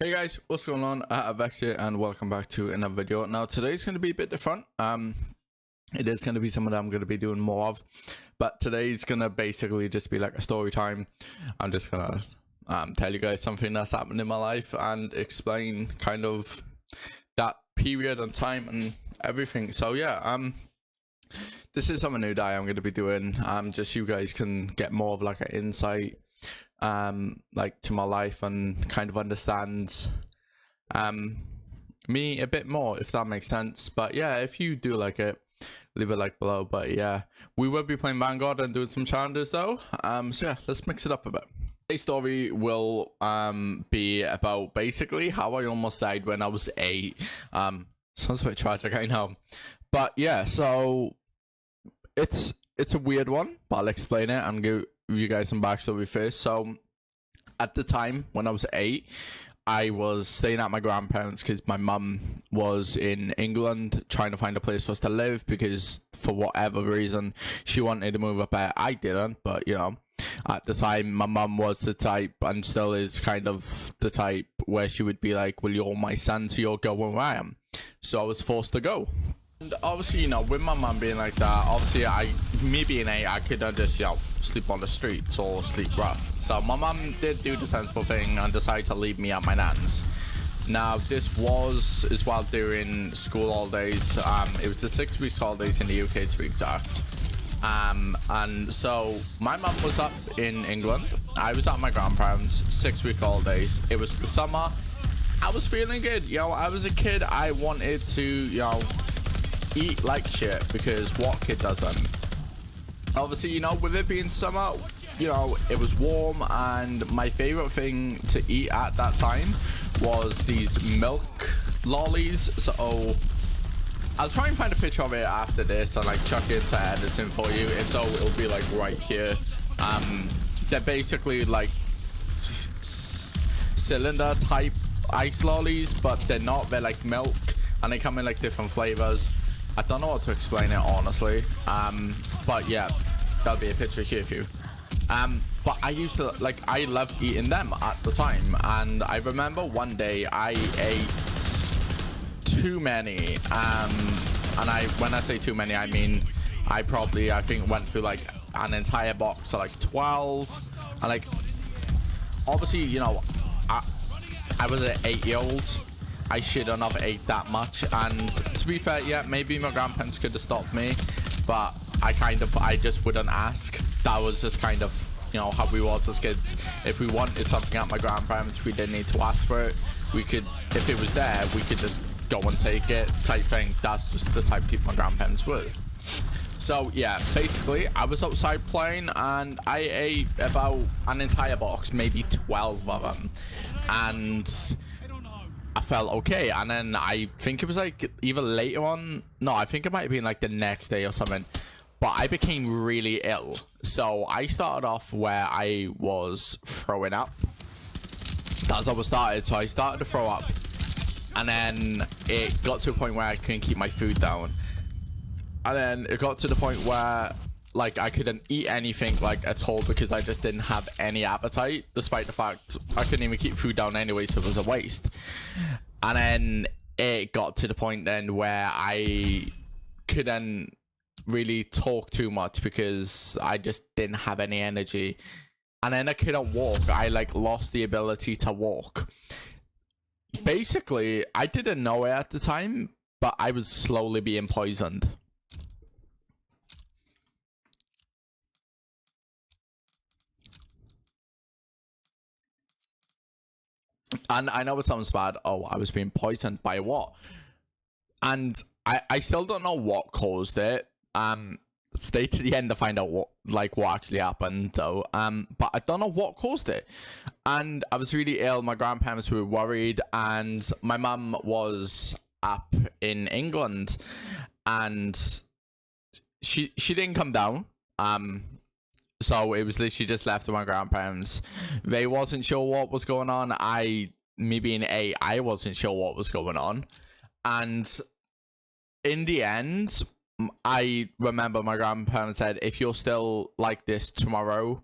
Hey guys, what's going on? Vex here and welcome back to another video. Now today's going to be a bit different. It is going to be something that I'm going to be doing more of, but today's going to basically just be like a story time. I'm just going to tell you guys something that's happened in my life and explain kind of that period and time and everything. So yeah, this is something new that I'm going to be doing. Just so you guys can get more of like an insight like to my life and kind of understand me a bit more, if that makes sense. But yeah, if you do like it, leave a like below. But yeah, we will be playing Vanguard and doing some challenges though. So yeah, let's mix it up a bit. Today's story will be about basically how I almost died when I was 8. Sounds a bit tragic, I know, but yeah, so it's a weird one, but I'll explain it and give you guys some backstory first. So at the time when I was 8, I was staying at my grandparents because my mum was in England trying to find a place for us to live because for whatever reason she wanted to move up there. I didn't, but you know, at the time my mum was the type and still is kind of the type where she would be like, well, you're my son, so you're going where I am. So I was forced to go. And obviously, you know, with my mum being like that, obviously me being 8, I couldn't just, you know, sleep on the streets or sleep rough. So my mum did do the sensible thing and decided to leave me at my nan's. Now, this was as well during school holidays. It was the 6 weeks holidays in the UK to be exact. And so my mum was up in England. I was at my grandparents, 6-week holidays. It was the summer. I was feeling good. You know, I was a kid. I wanted to, you know, eat like shit because what kid doesn't? Obviously, you know, with it being summer, you know, it was warm and my favorite thing to eat at that time was these milk lollies. So I'll try and find a picture of it after this and like chuck it into editing for you. If so, it'll be like right here. They're basically like cylinder type ice lollies, but they're not. They're like milk and they come in like different flavors. I don't know how to explain it honestly, but yeah, that'll be a picture here for you. But I used to like, I loved eating them at the time, and I remember one day I ate too many, and when I say too many, I mean I think went through like an entire box of like 12, and like obviously, you know, I was an 8-year-old. I shouldn't have ate that much, and to be fair, yeah, maybe my grandparents could have stopped me, but I just wouldn't ask. That was just kind of, you know, how we was as kids. If we wanted something at my grandparents, we didn't need to ask for it. We could, if it was there, we could just go and take it type thing. That's just the type of people my grandparents were. So yeah, basically I was outside playing and I ate about an entire box, maybe 12 of them, and I felt okay. And then I think it was like either later on, no, I think it might have been like the next day or something, but I became really ill. So I started off where I was throwing up. That's how I started. So I started to throw up, and then it got to a point where I couldn't keep my food down, and then it got to the point where like I couldn't eat anything like at all because I just didn't have any appetite, despite the fact I couldn't even keep food down anyway, so it was a waste. And then it got to the point then where I couldn't really talk too much because I just didn't have any energy, and then I couldn't walk. I like lost the ability to walk. Basically, I didn't know it at the time, but I was slowly being poisoned. And I know it sounds bad. Oh, I was being poisoned by what? And I still don't know what caused it. Stay to the end to find out what actually happened though. But I don't know what caused it. And I was really ill. My grandparents were worried, and my mum was up in England, and she didn't come down. So it was literally just left to my grandparents. They wasn't sure what was going on. Me being 8, I wasn't sure what was going on. And in the end, I remember my grandparents said, if you're still like this tomorrow,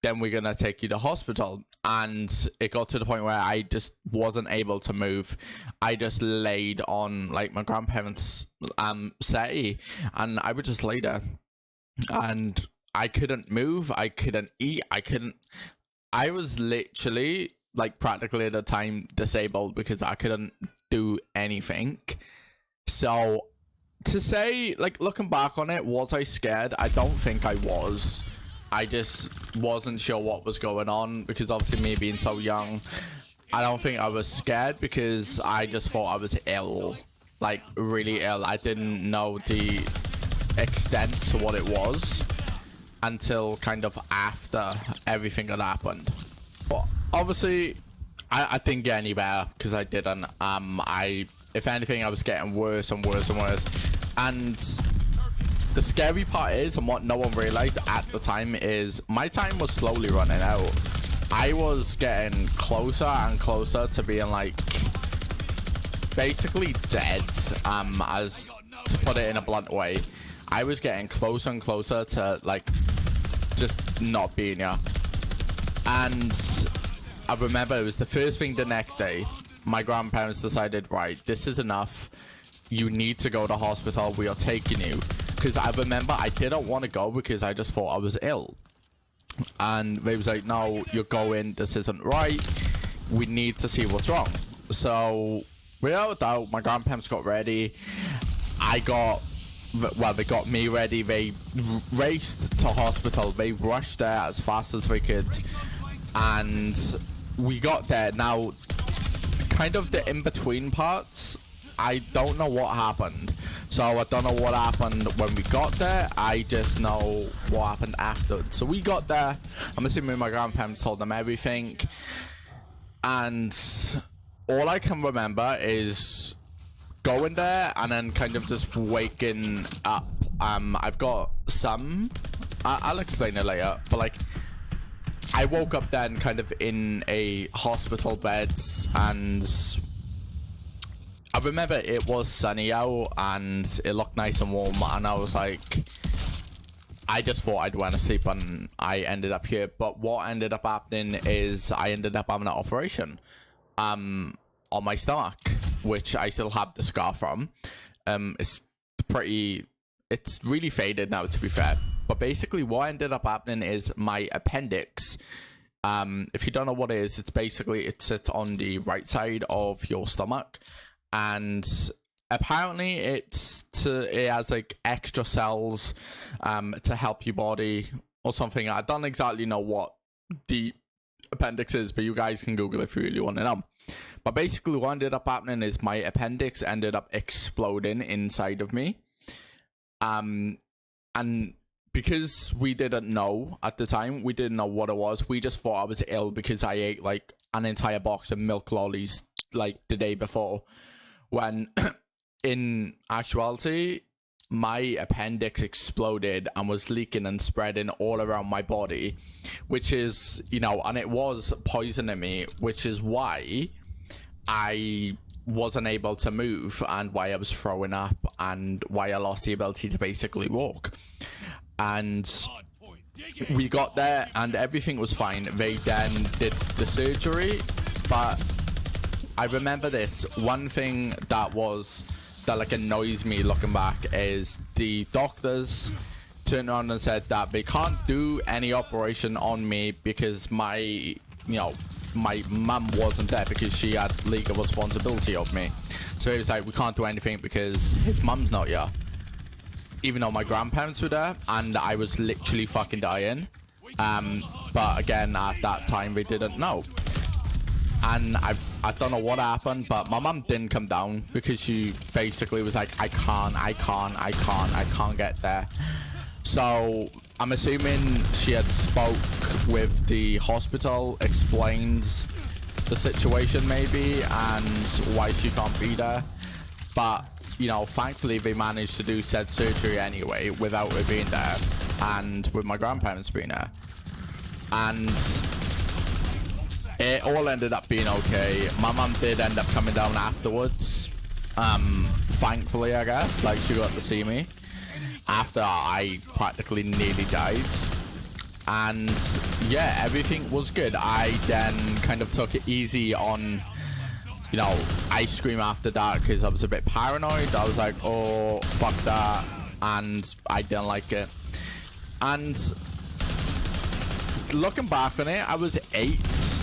then we're going to take you to hospital. and it got to the point where I just wasn't able to move. I just laid on like my grandparents' settee, and I would just lay there, and I couldn't move. I couldn't eat. I was literally like practically at the time disabled because I couldn't do anything. So to say, like, looking back on it, was I scared? I don't think I was. I just wasn't sure what was going on because obviously me being so young, I don't think I was scared because I just thought I was ill, like really ill. I didn't know the extent to what it was until kind of after everything had happened. But obviously I didn't get any better because I didn't. If anything, I was getting worse and worse and worse. And the scary part is, and what no one realized at the time, is my time was slowly running out. I was getting closer and closer to being like basically dead, as to put it in a blunt way. I was getting closer and closer to like just not being here. And I remember it was the first thing the next day. My grandparents decided, right, this is enough. You need to go to hospital. We are taking you. Because I remember I didn't want to go because I just thought I was ill. And they was like, no, you're going. This isn't right. We need to see what's wrong. So without a doubt, my grandparents got ready. They got me ready. They raced to hospital. They rushed there as fast as they could. And we got there. Now, kind of the in-between parts, I don't know what happened. So I don't know what happened when we got there. I just know what happened afterwards. So we got there. I'm assuming my grandparents told them everything. And all I can remember is going there and then kind of just waking up. I've got some... I'll explain it later. But like, I woke up then kind of in a hospital bed, and I remember it was sunny out and it looked nice and warm, and I was like, I just thought I'd want to sleep, and I ended up here. But what ended up happening is I ended up having an operation on my stomach, which I still have the scar from. It's really faded now, to be fair. But basically what ended up happening is my appendix, if you don't know what it is, it's basically, it sits on the right side of your stomach, and apparently it has like extra cells to help your body or something. I don't exactly know what the appendix is, but you guys can Google if you really want to know. But basically what ended up happening is my appendix ended up exploding inside of me, and because we didn't know at the time, we didn't know what it was. We just thought I was ill because I ate like an entire box of milk lollies like the day before, when in actuality my appendix exploded and was leaking and spreading all around my body, which is, you know, and it was poisoning me, which is why I wasn't able to move and why I was throwing up and why I lost the ability to basically walk. And we got there and everything was fine. They then did the surgery, but I remember this one thing that like annoys me looking back is the doctors turned around and said that they can't do any operation on me because my mum wasn't there because she had legal responsibility of me. So it was like, we can't do anything because his mum's not here. Even though my grandparents were there and I was literally fucking dying. But again, at that time, they didn't know. And I don't know what happened, but my mum didn't come down because she basically was like, I can't get there. So I'm assuming she had spoke with the hospital, explained the situation maybe, and why she can't be there. But, you know, thankfully they managed to do said surgery anyway without her being there and with my grandparents being there. And it all ended up being okay. My mum did end up coming down afterwards. Thankfully, I guess. Like, she got to see me after I practically nearly died. and yeah, everything was good. I then kind of took it easy on, you know, ice cream after that because I was a bit paranoid. I was like, oh fuck that, and I didn't like it. And looking back on it, I was 8,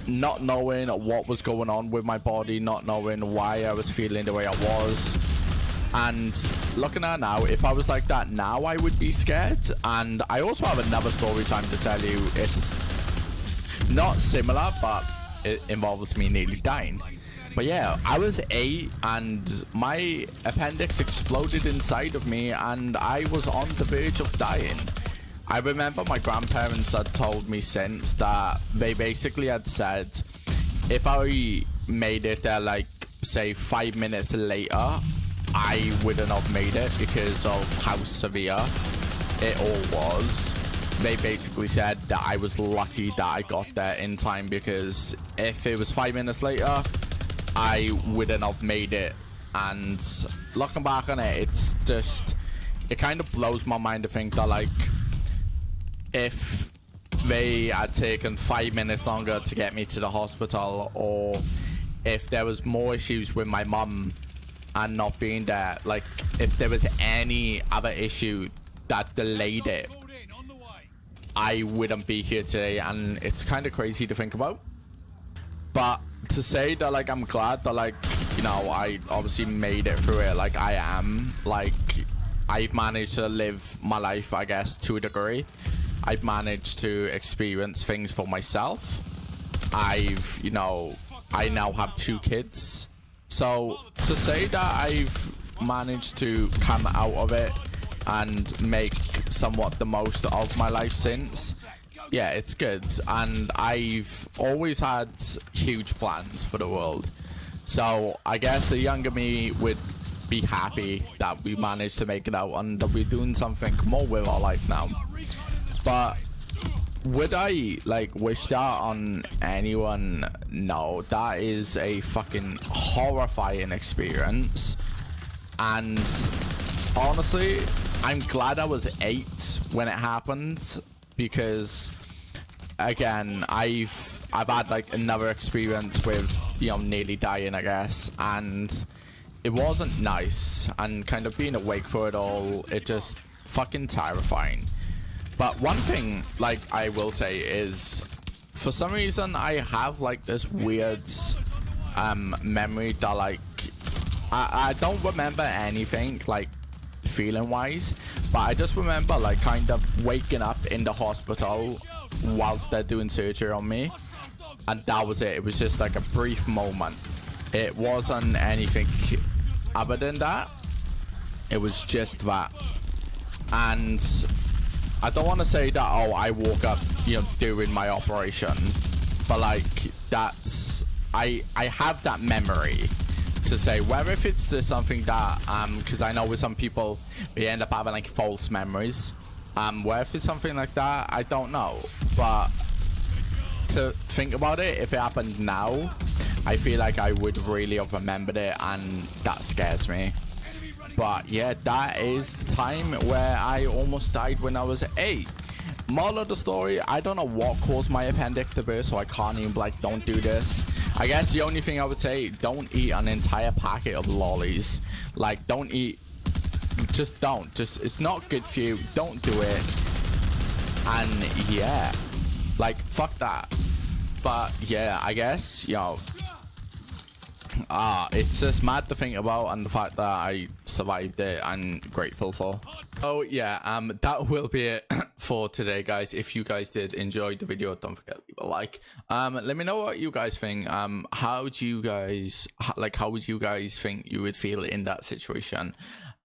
not knowing what was going on with my body, not knowing why I was feeling the way I was. And looking at it now, if I was like that now, I would be scared. And I also have another story time to tell you. It's not similar, but it involves me nearly dying. But yeah, I was 8 and my appendix exploded inside of me and I was on the verge of dying. I remember my grandparents had told me since that they basically had said if I made it there, like, say 5 minutes later, I wouldn't have made it because of how severe it all was. They basically said that I was lucky that I got there in time, because if it was 5 minutes later, I wouldn't have made it. And looking back on it, it's just, it kind of blows my mind to think that, like, if they had taken 5 minutes longer to get me to the hospital, or if there was more issues with my mum and not being there, like if there was any other issue that delayed it, I wouldn't be here today. And it's kind of crazy to think about. But to say that, like, I'm glad that, like, you know, I obviously made it through it, like, I am, like, I've managed to live my life, I guess, to a degree. I've managed to experience things for myself. I've, you know, I now have 2 kids. So to say that I've managed to come out of it and make somewhat the most of my life since, yeah, it's good. And I've always had huge plans for the world. So I guess the younger me would be happy that we managed to make it out and that we're doing something more with our life now. But would I, like, wish that on anyone? No, that is a fucking horrifying experience. And honestly, I'm glad I was 8 when it happened, because again, I've had like another experience with, you know, nearly dying, I guess, and it wasn't nice. And kind of being awake for it all, it just fucking terrifying. But one thing, like, I will say is, for some reason, I have, like, this weird memory that, like, I don't remember anything, like, feeling-wise, but I just remember, like, kind of waking up in the hospital whilst they're doing surgery on me, and that was it. It was just, like, a brief moment. It wasn't anything other than that. It was just that. And I don't want to say that, oh, I woke up, you know, doing my operation, but, like, that's, I have that memory to say, whether if it's just something that, because I know with some people, they end up having, like, false memories, where if it's something like that, I don't know. But to think about it, if it happened now, I feel like I would really have remembered it, and that scares me. But yeah, that is the time where I almost died when I was 8. Moral of the story, I don't know what caused my appendix to burst, so I can't even, like, don't do this. I guess the only thing I would say, don't eat an entire packet of lollies. Like, don't eat, just don't. Just, it's not good for you. Don't do it. And yeah, like, fuck that. But yeah, I guess, you know, it's just mad to think about, and the fact that I survived it, I'm grateful for. Oh yeah, that will be it for today, guys. If you guys did enjoy the video, don't forget to leave a like. Let me know what you guys think. How would you guys think you would feel in that situation?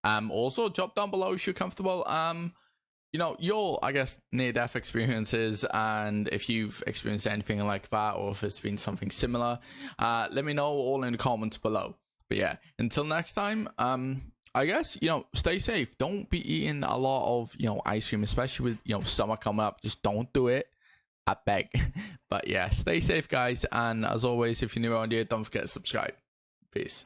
Also drop down below if you're comfortable, you know, your, I guess, near-death experiences, and if you've experienced anything like that, or if it's been something similar, let me know all in the comments below. But yeah, until next time, I guess, you know, stay safe. Don't be eating a lot of, you know, ice cream, especially with, you know, summer coming up. Just don't do it, I beg. But yeah, stay safe, guys, and as always, if you're new around here, don't forget to subscribe. Peace.